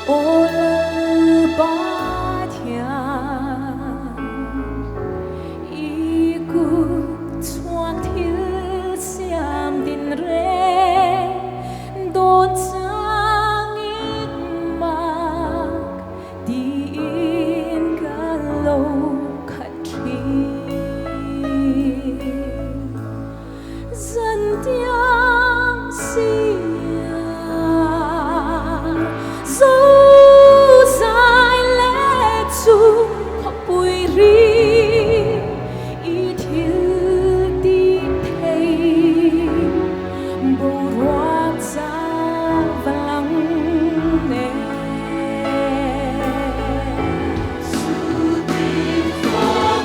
ô lơ ba thia y cu chuang thiếu xiam din re đôn sang ít mạc tin cả lâu khát khi dân tiếng xia dấu dài lệ chu ROPUI ri y thiếu tin thầy bầu roạc ra và lắng nè sự tin phúc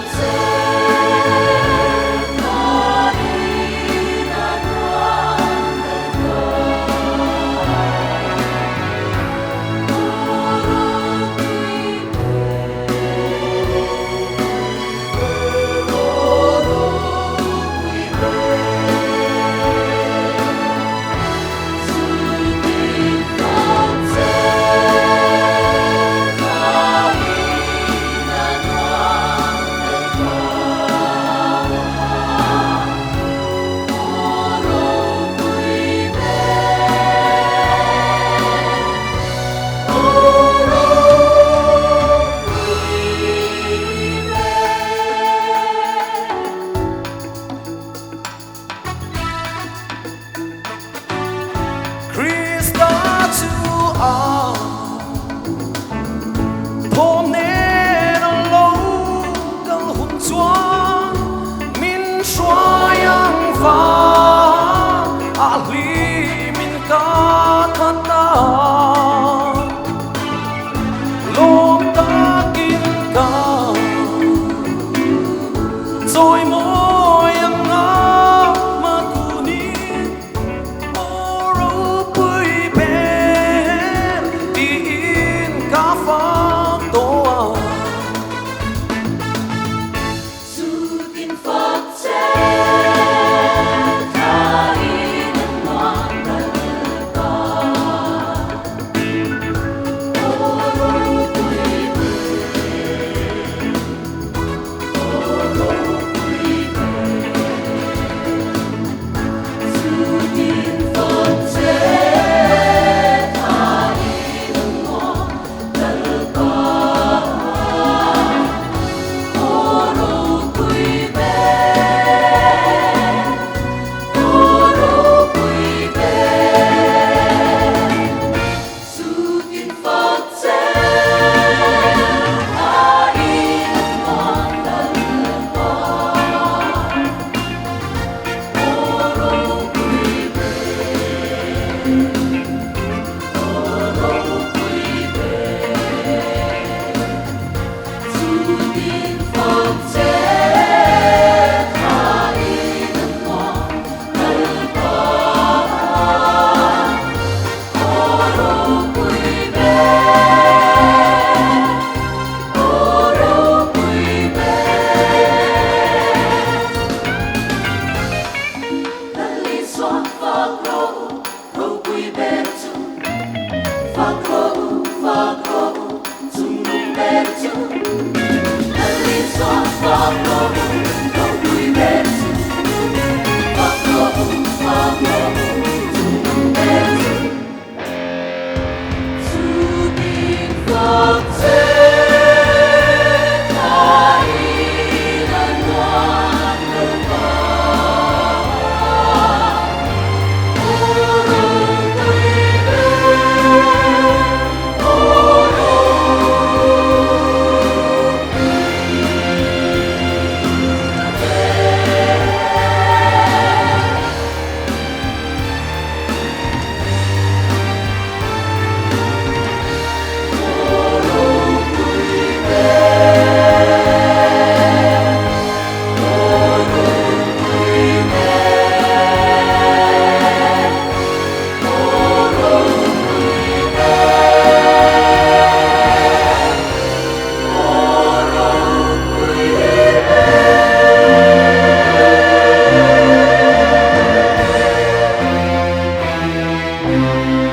rồi môi anh ngó mà cu ni ROPUI bên tin cả pháp tổ su tin pháp chế tha in ngoan đời ta ROPUI Thank you.